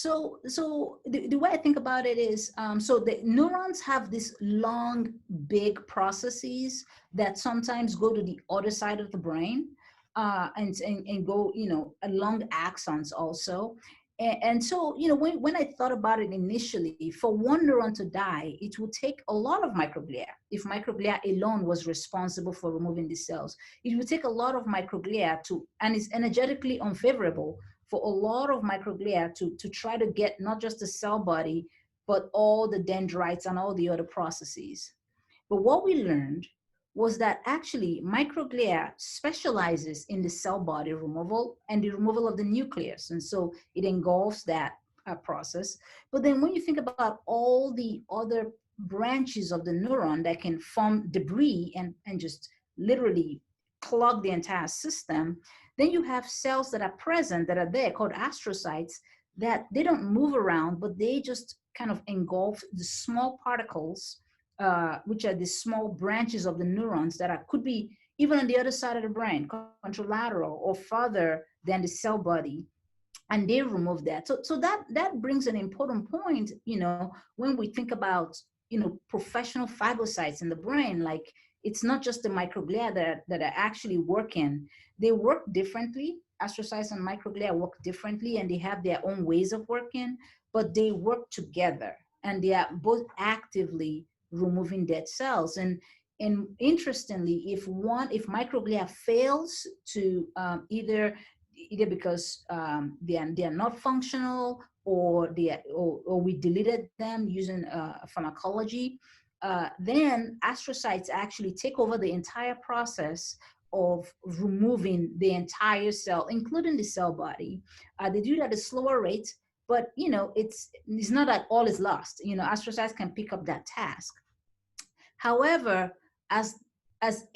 So the way I think about it is, so the neurons have these long, big processes that sometimes go to the other side of the brain, and go, along axons also. And so, when I thought about it initially, for one neuron to die, it would take a lot of microglia. If microglia alone was responsible for removing the cells, it would take a lot of microglia and it's energetically unfavorable for a lot of microglia to try to get not just the cell body, but all the dendrites and all the other processes. But what we learned was that actually microglia specializes in the cell body removal and the removal of the nucleus. And so it engulfs that process. But then when you think about all the other branches of the neuron that can form debris and just literally clog the entire system, then you have cells that are present, that are there, called astrocytes, that they don't move around, but they just kind of engulf the small particles, which are the small branches of the neurons that could be even on the other side of the brain, contralateral or farther than the cell body, and they remove that. So that brings an important point, when we think about, professional phagocytes in the brain. Like, it's not just the microglia that are actually working. They work differently. Astrocytes and microglia work differently, and they have their own ways of working, but they work together, and they are both actively removing dead cells. And interestingly, if microglia fails to either because they are not functional, or we deleted them using pharmacology, then astrocytes actually take over the entire process of removing the entire cell, including the cell body. They do that at a slower rate, but it's not that all is lost. Astrocytes can pick up that task. However, as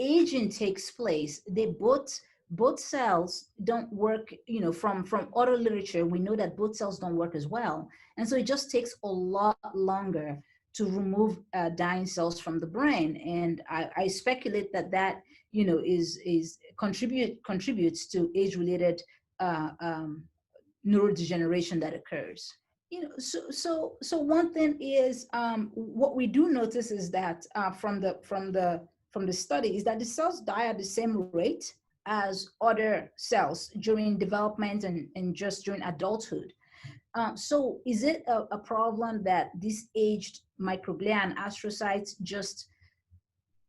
aging takes place, both cells don't work. From other literature, we know that both cells don't work as well, and so it just takes a lot longer to remove dying cells from the brain. And I speculate that is contributes to age-related neurodegeneration that occurs. So one thing is, what we do notice is that from the study is that the cells die at the same rate as other cells during development and just during adulthood. So is it a problem that these aged microglia and astrocytes just,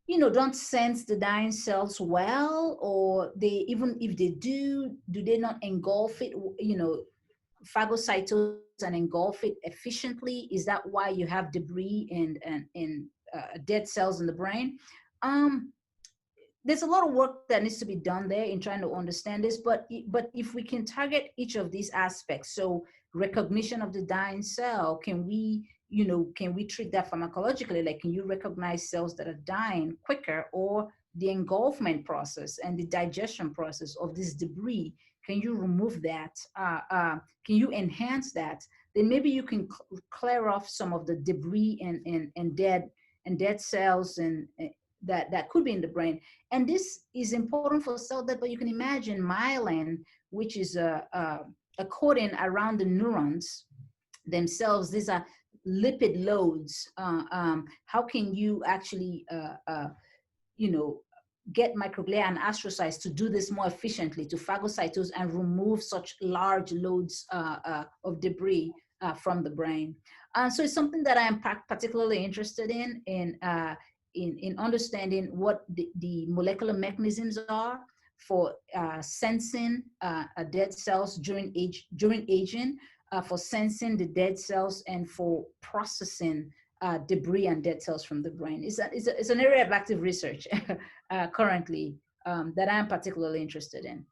don't sense the dying cells well, or they, even if they do they not engulf it, phagocytose and engulf it efficiently? Is that why you have debris and dead cells in the brain? There's a lot of work that needs to be done there in trying to understand this, but if we can target each of these aspects, so recognition of the dying cell, can we treat that pharmacologically? Like, can you recognize cells that are dying quicker, or the engulfment process and the digestion process of this debris? Can you remove that? Can you enhance that? Then maybe you can clear off some of the debris and dead cells and that could be in the brain. And this is important for cell death, but you can imagine myelin, which is a coating around the neurons themselves. These are lipid loads. How can you actually, get microglia and astrocytes to do this more efficiently, to phagocytose and remove such large loads of debris from the brain? So it's something that I am particularly interested in understanding what the molecular mechanisms are for sensing dead cells during aging, for sensing the dead cells, and for processing debris and dead cells from the brain. It's an area of active research currently that I'm particularly interested in.